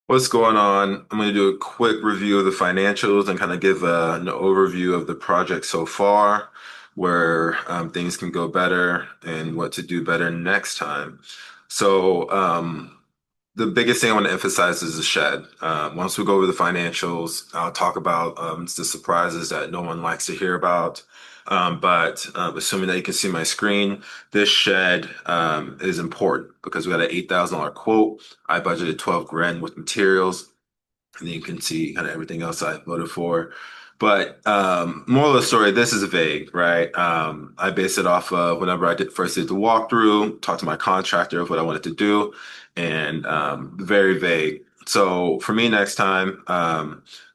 What's going on? I'm going to do a quick review of the financials and kind of give an overview of the project so far, where things can go better and what to do better next time. So, the biggest thing I want to emphasize is the shed. Once we go over the financials, I'll talk about the surprises that no one likes to hear about. But assuming that you can see my screen, this shed is important because we got an $8,000 quote. I budgeted 12 grand with materials, and then you can see kind of everything else I voted for. But moral of the story, this is vague, right? I based it off of whenever I did the walkthrough, talked to my contractor of what I wanted to do, and very vague. So for me next time,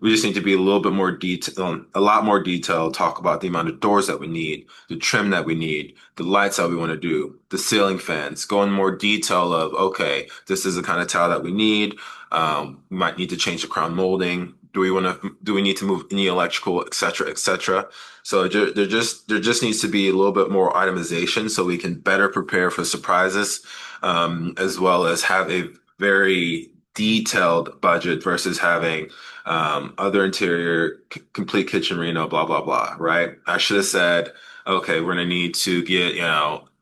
we just need to be a little bit more detailed, a lot more detailed, talk about the amount of doors that we need, the trim that we need, the lights that we want to do, the ceiling fans, go in more detail of, okay, this is the kind of tile that we need. We might need to change the crown molding. Do we need to move any electrical, et cetera, et cetera? So there just needs to be a little bit more itemization so we can better prepare for surprises, as well as have a very detailed budget versus having other interior, complete kitchen reno, blah, blah, blah, right? I should have said, okay, we're gonna need to get,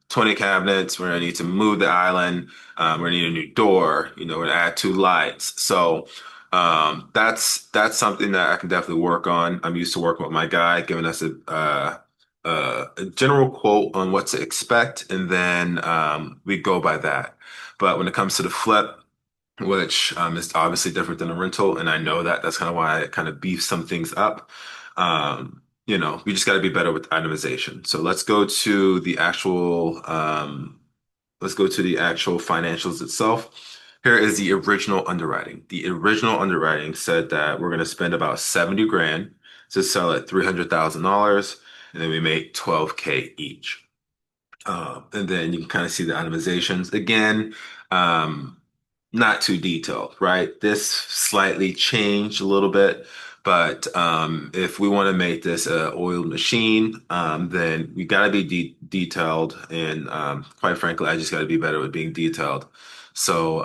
20 cabinets. We're gonna need to move the island. We're gonna need a new door. We're gonna add two lights. So that's something that I can definitely work on. I'm used to working with my guy, giving us a general quote on what to expect, and then we go by that. But when it comes to the flip, which is obviously different than a rental, and I know that that's kind of why I kind of beef some things up. We just got to be better with itemization. So let's go to the actual financials itself. Here is the original underwriting. The original underwriting said that we're going to spend about 70 grand to sell at $300,000, and then we make 12K each. And then you can kind of see the itemizations. Again, not too detailed, right? This slightly changed a little bit, but if we want to make this a oiled machine, then we got to be detailed. And quite frankly, I just got to be better with being detailed. So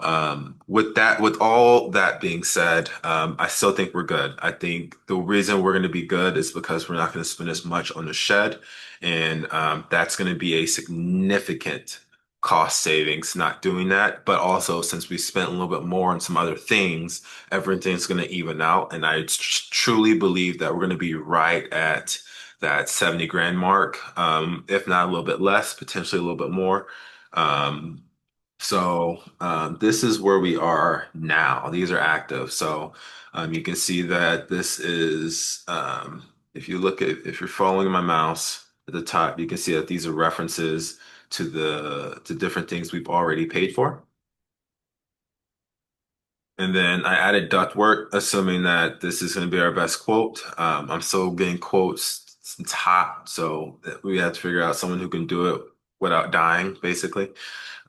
with all that being said, I still think we're good. I think the reason we're going to be good is because we're not going to spend as much on the shed, and that's going to be a significant cost savings not doing that. But also, since we spent a little bit more on some other things, everything's going to even out. And I truly believe that we're going to be right at that 70 grand mark, if not a little bit less, potentially a little bit more. Um, this is where we are now. These are active. So you can see that this is, if you're following my mouse at the top, you can see that these are references to different things we've already paid for. And then I added ductwork, assuming that this is going to be our best quote. I'm still getting quotes. It's hot, so we have to figure out someone who can do it without dying, basically.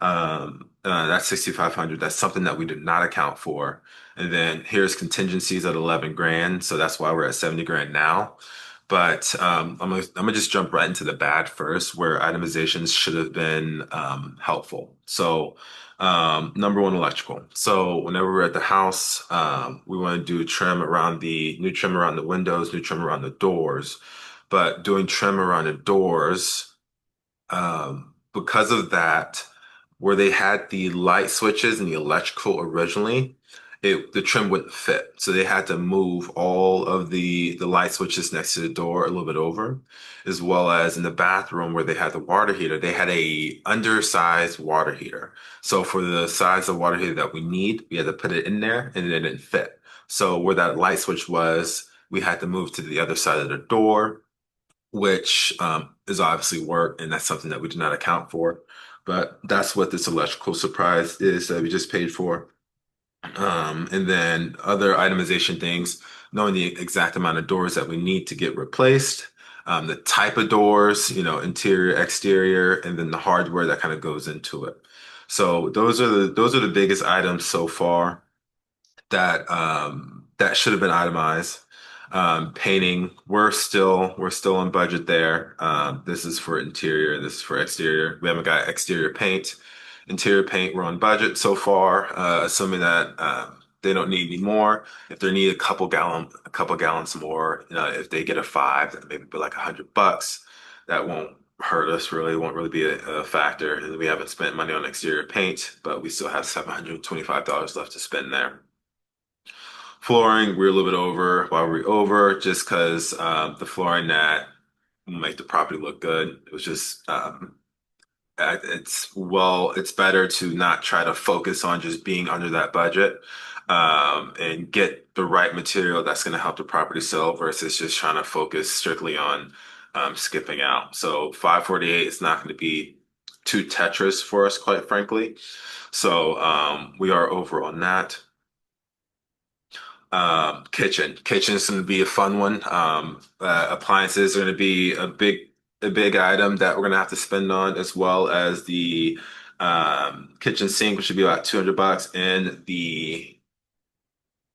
That's 6,500. That's something that we did not account for. And then here's contingencies at 11 grand, so that's why we're at 70 grand now. But I'm gonna just jump right into the bad first, where itemizations should have been helpful. So number one, electrical. So whenever we're at the house, we want to do new trim around the windows, new trim around the doors. But doing trim around the doors, because of that, where they had the light switches and the electrical originally, the trim wouldn't fit. So they had to move all of the light switches next to the door a little bit over, as well as in the bathroom where they had the water heater, they had a undersized water heater. So for the size of water heater that we need, we had to put it in there and it didn't fit. So where that light switch was, we had to move to the other side of the door, which is obviously work, and that's something that we did not account for. But that's what this electrical surprise is that we just paid for. And then other itemization things, knowing the exact amount of doors that we need to get replaced, the type of doors, interior, exterior, and then the hardware that kind of goes into it. So those are the biggest items so far that should have been itemized. Painting, we're still on budget there. This is for interior, this is for exterior. We haven't got exterior paint. Interior paint, we're on budget so far, assuming that they don't need any more. If they need a couple gallons more, if they get a five, then maybe be like $100. That won't hurt us really. Won't really be a factor. And we haven't spent money on exterior paint, but we still have $725 left to spend there. Flooring, we're a little bit over. Why were we over? Just because the flooring that will make the property look good. It was just it's better to not try to focus on just being under that budget, and get the right material that's going to help the property sell versus just trying to focus strictly on skipping out. So 548 is not going to be too Tetris for us, quite frankly. So we are over on that. Kitchen's going to be a fun one. Appliances are going to be a big item that we're going to have to spend on, as well as the kitchen sink, which should be about $200, and the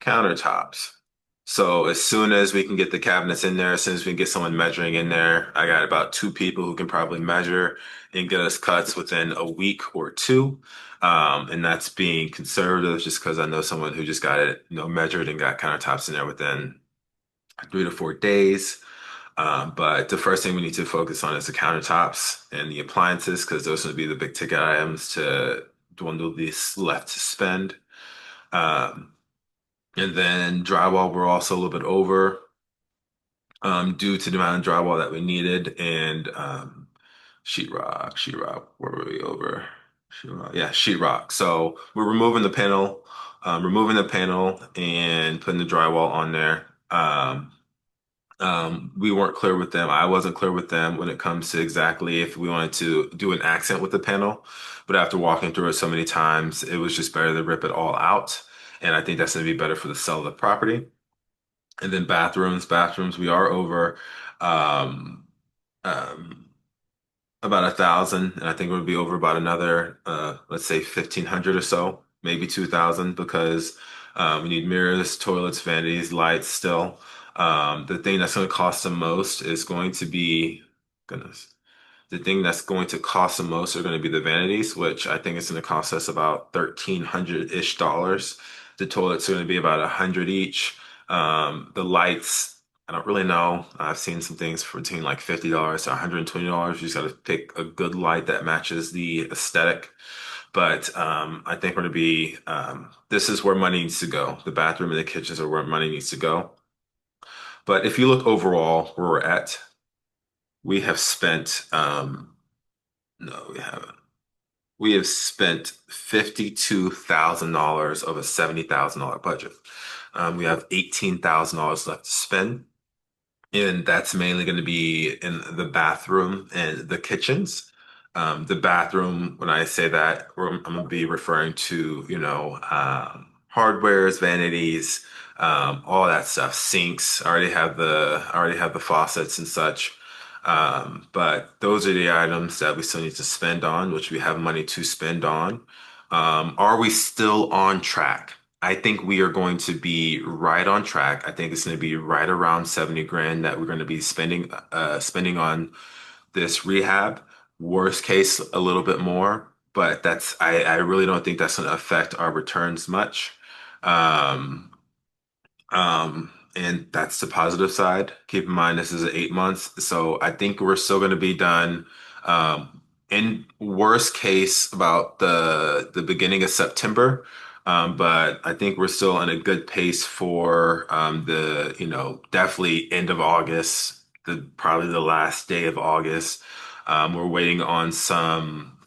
countertops. So as soon as we can get the cabinets in there, as soon as we can get someone measuring in there, I got about two people who can probably measure and get us cuts within a week or two. And that's being conservative just because I know someone who just got it, measured and got countertops in there within 3 to 4 days. But the first thing we need to focus on is the countertops and the appliances because those would be the big ticket items to dwindle these left to spend. Um, and then drywall, we're also a little bit over due to the amount of drywall that we needed. And sheetrock, where were we over? Sheetrock, yeah, sheetrock. So we're removing the panel and putting the drywall on there. We weren't clear with them. I wasn't clear with them when it comes to exactly if we wanted to do an accent with the panel. But after walking through it so many times, it was just better to rip it all out. And I think that's going to be better for the sale of the property. And then bathrooms, we are over um, um, about 1,000, and I think we'll be over about another, let's say 1,500 or so, maybe 2,000, because we need mirrors, toilets, vanities, lights still. The thing that's going to cost the most is going to be, goodness. The thing that's going to cost the most are going to be the vanities, which I think is going to cost us about 1,300-ish dollars. The toilets are going to be about 100 each. The lights, I don't really know. I've seen some things for between like $50 to $120. You just got to pick a good light that matches the aesthetic. But I think we're going to be, this is where money needs to go. The bathroom and the kitchens are where money needs to go. But if you look overall where we're at, we have spent, no, we haven't. We have spent $52,000 of a $70,000 budget. We have $18,000 left to spend, and that's mainly going to be in the bathroom and the kitchens. The bathroom, when I say that, I'm going to be referring to, hardwares, vanities, all that stuff, sinks. I already have the faucets and such. But those are the items that we still need to spend on, which we have money to spend on. Are we still on track? I think we are going to be right on track. I think it's going to be right around 70 grand that we're going to be spending on this rehab. Worst case, a little bit more, but I really don't think that's going to affect our returns much. Um, and that's the positive side. Keep in mind, this is 8 months, so I think we're still going to be done. In worst case, about the beginning of September. But I think we're still in a good pace for definitely end of August, probably the last day of August. We're waiting on some.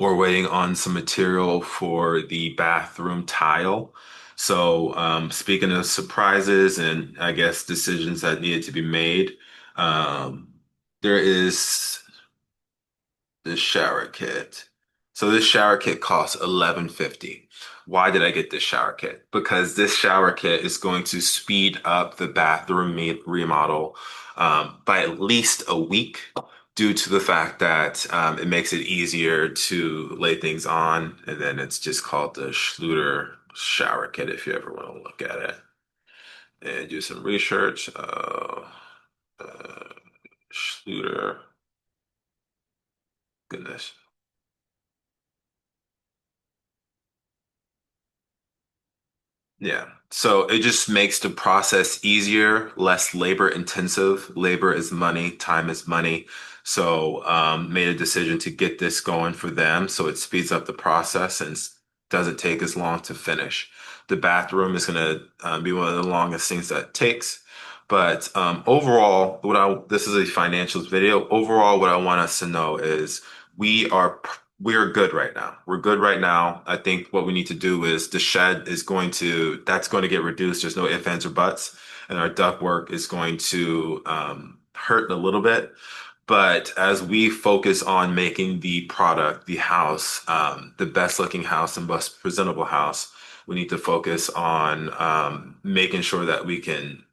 We're waiting on some material for the bathroom tile. So, speaking of surprises and I guess decisions that needed to be made, um, there is this shower kit. So this shower kit costs 11.50. Why did I get this shower kit? Because this shower kit is going to speed up the bathroom remodel by at least a week due to the fact that it makes it easier to lay things on. And then it's just called the Schluter shower kit if you ever want to look at it and do some research. Schluter, goodness. Yeah. So it just makes the process easier, less labor intensive. Labor is money, time is money. So made a decision to get this going for them so it speeds up the process and doesn't take as long to finish. The bathroom is going to be one of the longest things that it takes. But overall, this is a financials video. Overall, what I want us to know is we are we are good right now. We're good right now. I think what we need to do is the shed is that's going to get reduced. There's no ifs, ands, or buts. And our duct work is going to hurt a little bit. But as we focus on making the product, the house, the best looking house and best presentable house, we need to focus on making sure that we can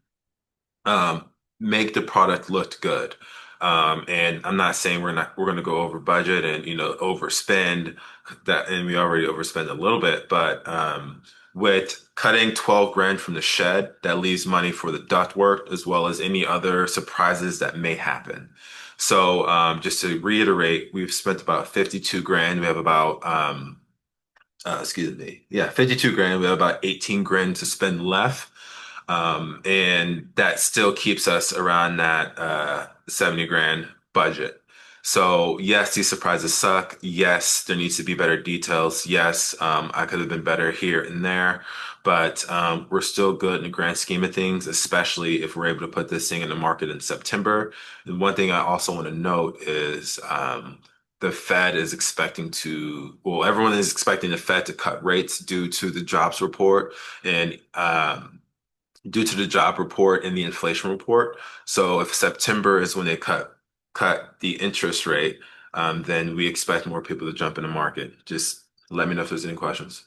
um, make the product look good. And I'm not saying we're going to go over budget and overspend that, and we already overspend a little bit, but with cutting 12 grand from the shed, that leaves money for the ductwork as well as any other surprises that may happen. So just to reiterate, we've spent about 52 grand. We have about excuse me. Yeah, 52 grand. We have about 18 grand to spend left. And that still keeps us around that 70 grand budget. So yes, these surprises suck. Yes, there needs to be better details. Yes, I could have been better here and there, but we're still good in the grand scheme of things, especially if we're able to put this thing in the market in September. And one thing I also want to note is the Fed is everyone is expecting the Fed to cut rates due to the jobs report and due to the job report and the inflation report. So if September is when they cut the interest rate, then we expect more people to jump in the market. Just let me know if there's any questions.